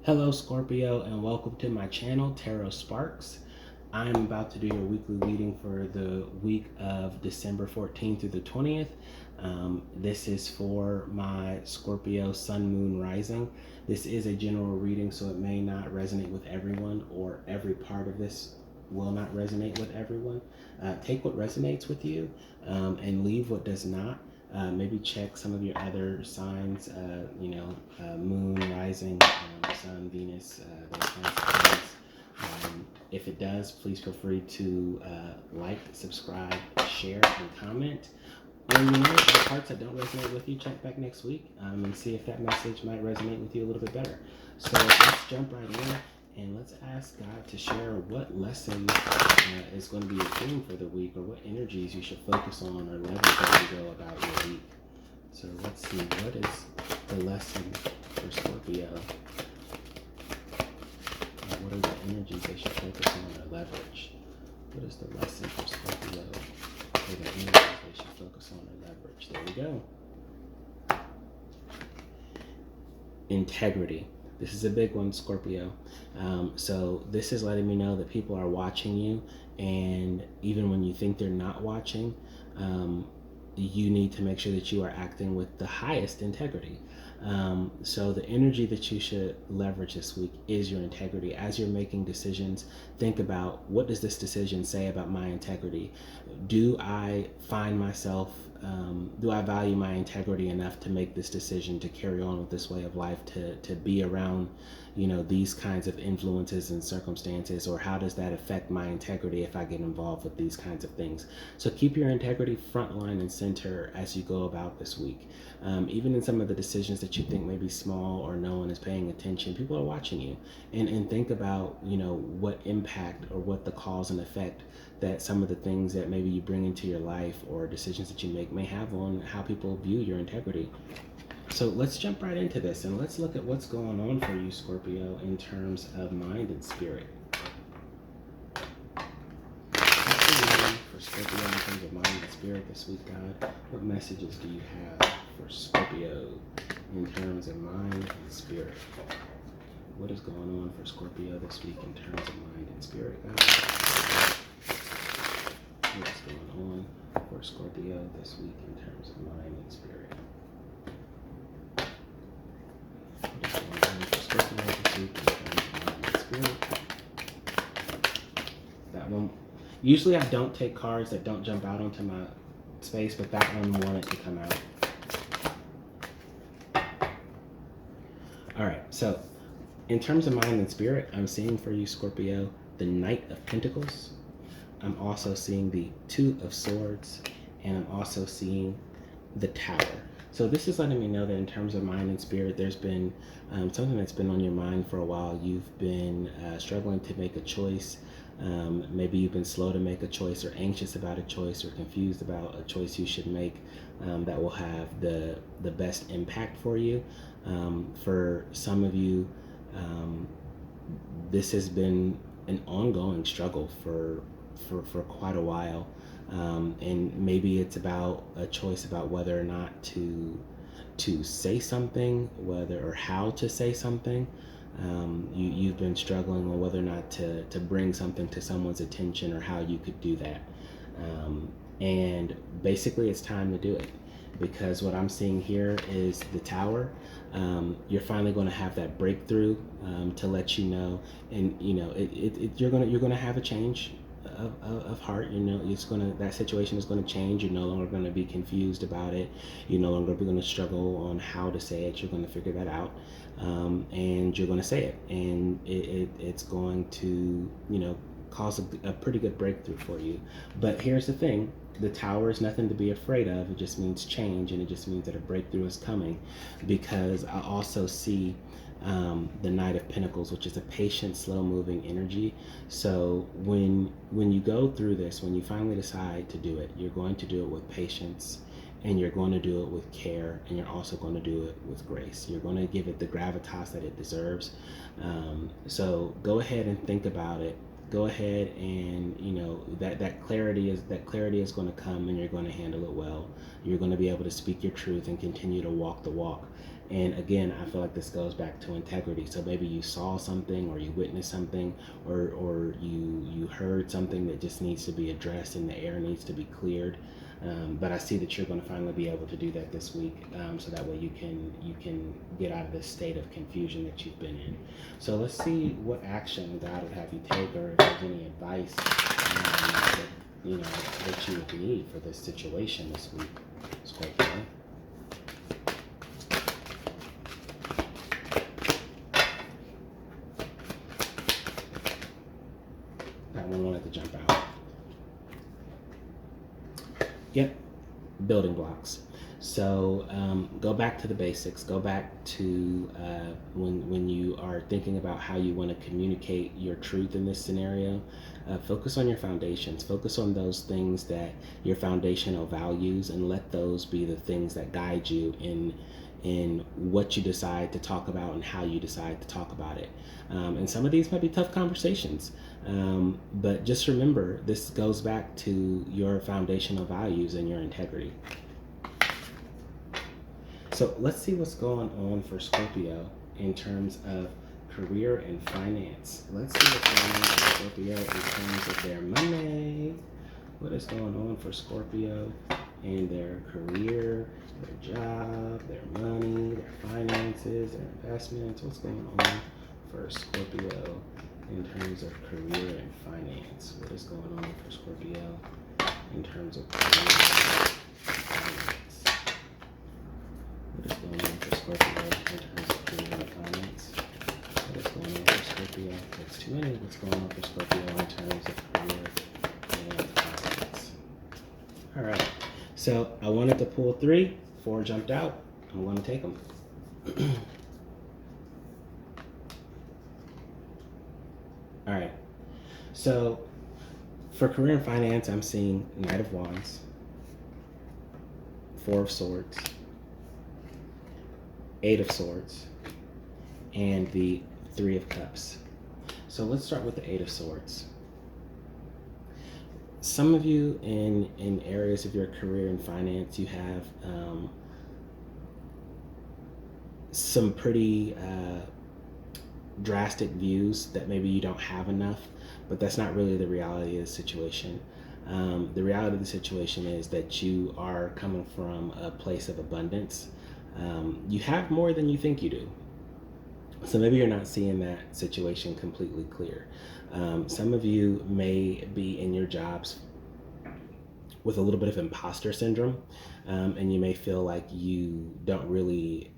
Hello Scorpio, and welcome to my channel, Tarot Sparks. I'm about to do your weekly reading for the week of December 14th through the 20th. This is for my Scorpio Sun, Moon, Rising. This is a general reading, so it may not resonate with everyone, or every part of this will not resonate with everyone. Take what resonates with you and leave what does not. Maybe check some of your other signs, moon, rising, sun, Venus, those kinds of things. If it does, please feel free to like, subscribe, share, and comment. And the parts that don't resonate with you, check back next week and see if that message might resonate with you a little bit better. So let's jump right in. And let's ask God to share what lesson is going to be your theme for the week, or what energies you should focus on or leverage as you go about your week. So let's see, what is the lesson for Scorpio? What are the energies they should focus on or leverage? What is the lesson for Scorpio? What are the energies they should focus on or leverage? There we go. Integrity. This is a big one, Scorpio. So this is letting me know that people are watching you, and even when you think they're not watching, you need to make sure that you are acting with the highest integrity. So the energy that you should leverage this week is your integrity. As you're making decisions, think about, what does this decision say about my integrity? Do I find myself, do I value my integrity enough to make this decision to carry on with this way of life, to be around, these kinds of influences and circumstances, or how does that affect my integrity if I get involved with these kinds of things? So keep your integrity front line and center as you go about this week. Even in some of the decisions that you think may be small or no one is paying attention, people are watching you, and think about, what impact or what the cause and effect that some of the things that maybe you bring into your life or decisions that you make may have on how people view your integrity. So let's jump right into this, and let's look at what's going on for you, Scorpio, in terms of mind and spirit. For Scorpio in terms of mind and spirit this week, God, what messages do you have for Scorpio in terms of mind and spirit? What is going on for Scorpio this week in terms of mind and spirit, God? What's going on for Scorpio this week in terms of mind and spirit? What is going on for Scorpio this week in terms of mind and spirit? That one. Usually I don't take cards that don't jump out onto my space, but that one wanted to come out. All right, so in terms of mind and spirit, I'm seeing for you, Scorpio, the Knight of Pentacles. I'm also seeing the Two of Swords, and I'm also seeing the Tower. So this is letting me know that in terms of mind and spirit, there's been something that's been on your mind for a while. You've been struggling to make a choice. Maybe you've been slow to make a choice, or anxious about a choice, or confused about a choice you should make that will have the best impact for you. For some of you, this has been an ongoing struggle for quite a while. And maybe it's about a choice about whether or not to say something, whether or how to say something. You've been struggling on whether or not to bring something to someone's attention, or how you could do that. And basically it's time to do it, because what I'm seeing here is the Tower. You're finally going to have that breakthrough to let you know, and you're gonna have a change of heart. That situation is going to change. You're no longer going to be confused about it. You're no longer going to struggle on how to say it. You're going to figure that out, and you're going to say it, and it's going to cause a pretty good breakthrough for you. But here's the thing: the Tower is nothing to be afraid of. It just means change, and it just means that a breakthrough is coming, because I also see the Knight of Pentacles, which is a patient, slow-moving energy. So when you go through this, when you finally decide to do it, you're going to do it with patience, and you're going to do it with care, and you're also going to do it with grace. You're going to give it the gravitas that it deserves. So go ahead and think about it. go ahead and that clarity is going to come, and you're going to handle it well. You're going to be able to speak your truth and continue to walk the walk. And again, I feel like this goes back to integrity. So maybe you saw something, or you witnessed something, or you heard something that just needs to be addressed and the air needs to be cleared. But I see that you're going to finally be able to do that this week, so that way you can get out of this state of confusion that you've been in. So let's see what action God would have you take, or if there's any advice that you would need for this situation this week, Scorpio. That one wanted to jump out. Yep, building blocks. So go back to the basics. Go back to when you are thinking about how you want to communicate your truth in this scenario. Focus on your foundations. Focus on those things that your foundational values, and let those be the things that guide you in what you decide to talk about and how you decide to talk about it. And some of these might be tough conversations, but just remember, this goes back to your foundational values and your integrity. So let's see what's going on for Scorpio in terms of career and finance. Let's see what's going on for Scorpio in terms of their money. What is going on for Scorpio in their career, their job, their money, their finances, their investments? What's going on for Scorpio in terms of career and finance? What is going on for Scorpio in terms of career and finance? What is going on for Scorpio in terms of career and finance? What is going on for Scorpio? That's too many. What's going on for Scorpio in terms of career and finance? All right. So I wanted to pull 3. 4 jumped out. I'm going to take them. All right. So for career and finance, I'm seeing Knight of Wands, 4 of Swords, 8 of Swords, and the 3 of Cups. So let's start with the 8 of Swords. Some of you in areas of your career and finance, you have some pretty drastic views that maybe you don't have enough, but that's not really the reality of the situation. The reality of the situation is that you are coming from a place of abundance. You have more than you think you do. So maybe you're not seeing that situation completely clear. Some of you may be in your jobs with a little bit of imposter syndrome, and you may feel like you haven't really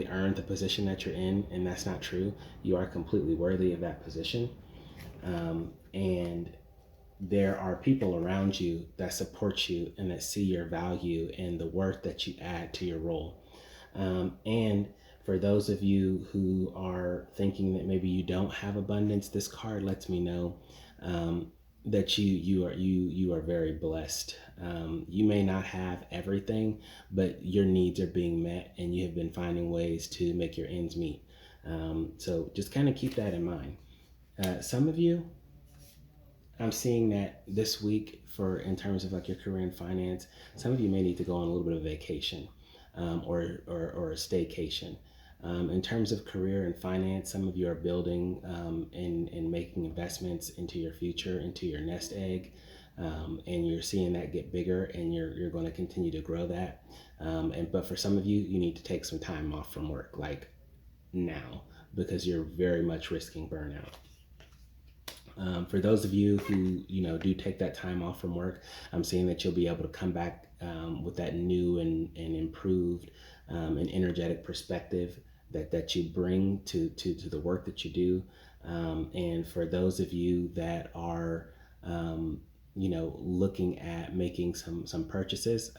earned the position that you're in, and that's not true. You are completely worthy of that position. And there are people around you that support you and that see your value and the worth that you add to your role. And for those of you who are thinking that maybe you don't have abundance, this card lets me know that you are very blessed. You may not have everything, but your needs are being met, and you have been finding ways to make your ends meet. So just kind of keep that in mind. Some of you, I'm seeing that this week, in terms of like your career and finance, some of you may need to go on a little bit of vacation, or a staycation. In terms of career and finance, some of you are building and making investments into your future, into your nest egg, and you're seeing that get bigger, and you're going to continue to grow that. But for some of you, you need to take some time off from work, like now, because you're very much risking burnout. For those of you who do take that time off from work, I'm seeing that you'll be able to come back with that new and improved and energetic perspective that you bring to the work that you do. And for those of you that are looking at making some purchases,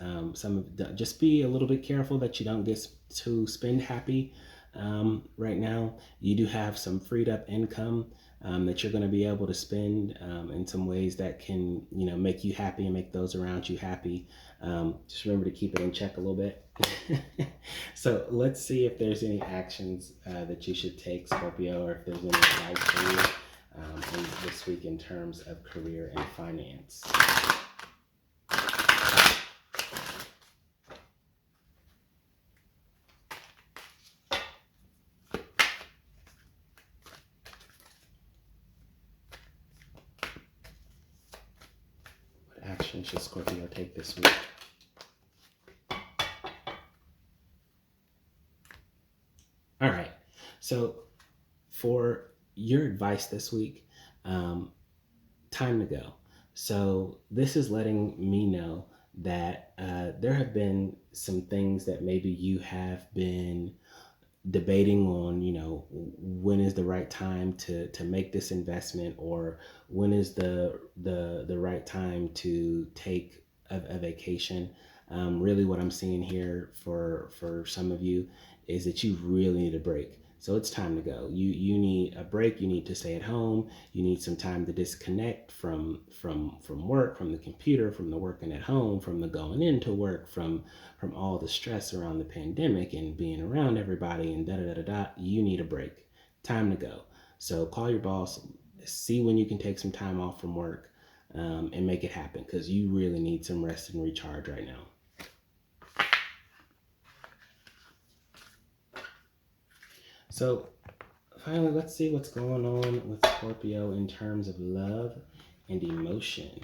just be a little bit careful that you don't get too spend happy. Right now, you do have some freed up income that you're going to be able to spend in some ways that can make you happy and make those around you happy. Just remember to keep it in check a little bit. So let's see if there's any actions that you should take, Scorpio, or if there's any advice for you this week in terms of career and finance. What action should Scorpio take this week? All right. So for your advice this week, time to go. So this is letting me know that there have been some things that maybe you have been debating on, when is the right time to make this investment, or when is the right time to take a vacation. Really what I'm seeing here for some of you is that you really need a break. So it's time to go. You need a break. You need to stay at home. You need some time to disconnect from work, from the computer, from the working at home, from the going into work, from all the stress around the pandemic and being around everybody and da da da da. You need a break. Time to go. So call your boss, see when you can take some time off from work, and make it happen, because you really need some rest and recharge right now. So finally, let's see what's going on with Scorpio in terms of love and emotion.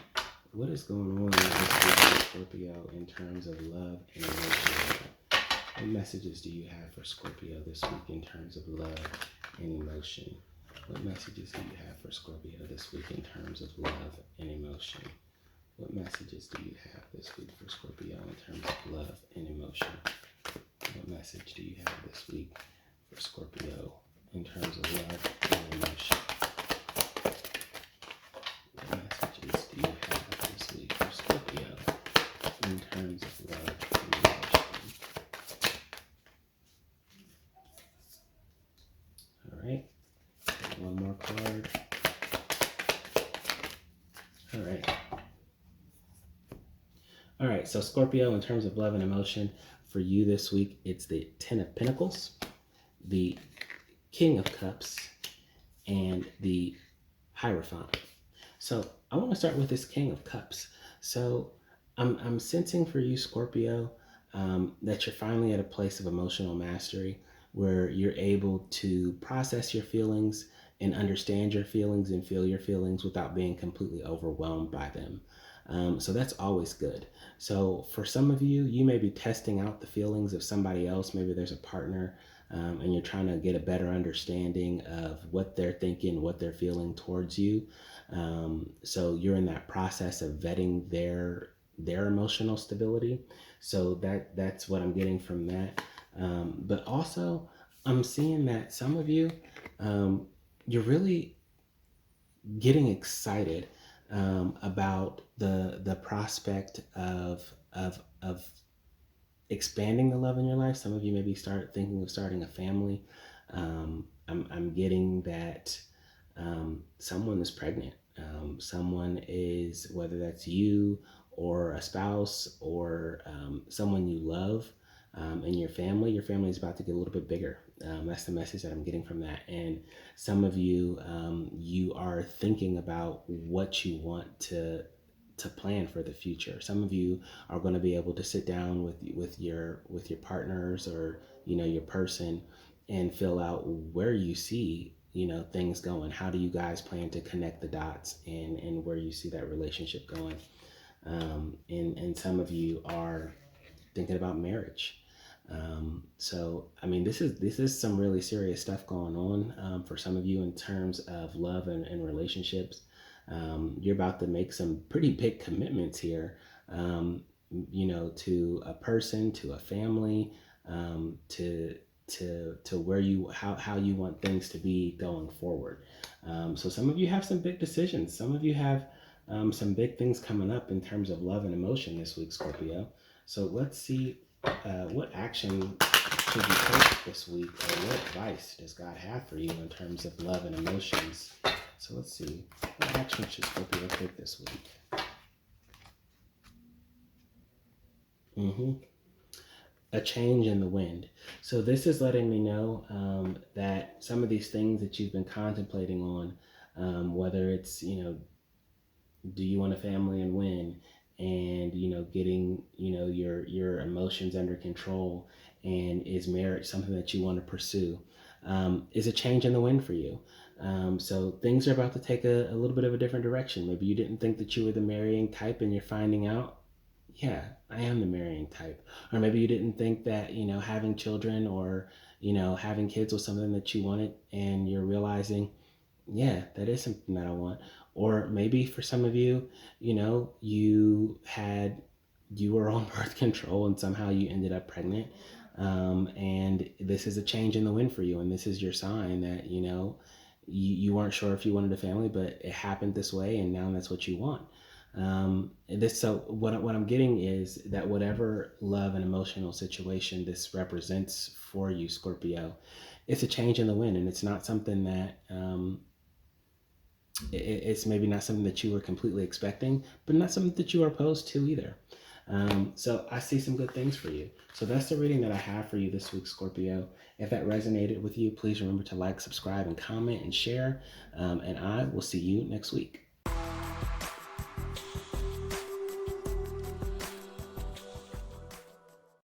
What is going on with Scorpio in terms of love and emotion? What messages do you have for Scorpio this week in terms of love and emotion? What messages do you have for Scorpio this week in terms of love and emotion? What messages do you have this week for Scorpio in terms of love and emotion? What message do you have this week for Scorpio in terms of love and emotion? What messages do you have this week for Scorpio in terms of love and emotion? All right. One more card. All right. All right. So Scorpio, in terms of love and emotion, for you this week, it's the Ten of Pentacles, the King of Cups, and the Hierophant. So I want to start with this King of Cups. So I'm sensing for you, Scorpio, that you're finally at a place of emotional mastery where you're able to process your feelings and understand your feelings and feel your feelings without being completely overwhelmed by them. So that's always good. So for some of you, you may be testing out the feelings of somebody else. Maybe there's a partner, and you're trying to get a better understanding of what they're thinking, what they're feeling towards you. So you're in that process of vetting their emotional stability. So that's what I'm getting from that. But also, I'm seeing that some of you, you're really getting excited about the prospect of expanding the love in your life. Some of you maybe start thinking of starting a family. I'm getting that someone is pregnant. Someone is, whether that's you or a spouse or someone you love in your family is about to get a little bit bigger. That's the message that I'm getting from that. And some of you, you are thinking about what you want to plan for the future. Some of you are going to be able to sit down with your partners, or your person, and fill out where you see things going. How do you guys plan to connect the dots, and where you see that relationship going? And some of you are thinking about marriage. So I mean, this is some really serious stuff going on for some of you in terms of love and relationships. You're about to make some pretty big commitments here, to a person, to a family, to where you how you want things to be going forward. So some of you have some big decisions. Some of you have some big things coming up in terms of love and emotion this week, Scorpio. So let's see what action should you take this week, or what advice does God have for you in terms of love and emotions? So let's see, what action should Scorpio take this week? A change in the wind. So this is letting me know that some of these things that you've been contemplating on, whether it's, do you want a family and when, and getting your emotions under control, and is marriage something that you want to pursue, is a change in the wind for you. So things are about to take a little bit of a different direction. Maybe you didn't think that you were the marrying type, and you're finding out, yeah, I am the marrying type. Or maybe you didn't think that, having children or, having kids was something that you wanted, and you're realizing, yeah, that is something that I want. Or maybe for some of you, you were on birth control and somehow you ended up pregnant. And this is a change in the wind for you. And this is your sign that, you weren't sure if you wanted a family, but it happened this way. And now that's what you want. So what I'm getting is that whatever love and emotional situation this represents for you, Scorpio, it's a change in the wind, and it's not something that, it's maybe not something that you were completely expecting, but not something that you are opposed to either. So I see some good things for you. So that's the reading that I have for you this week, Scorpio. If that resonated with you, please remember to like, subscribe, and comment and share. And I will see you next week.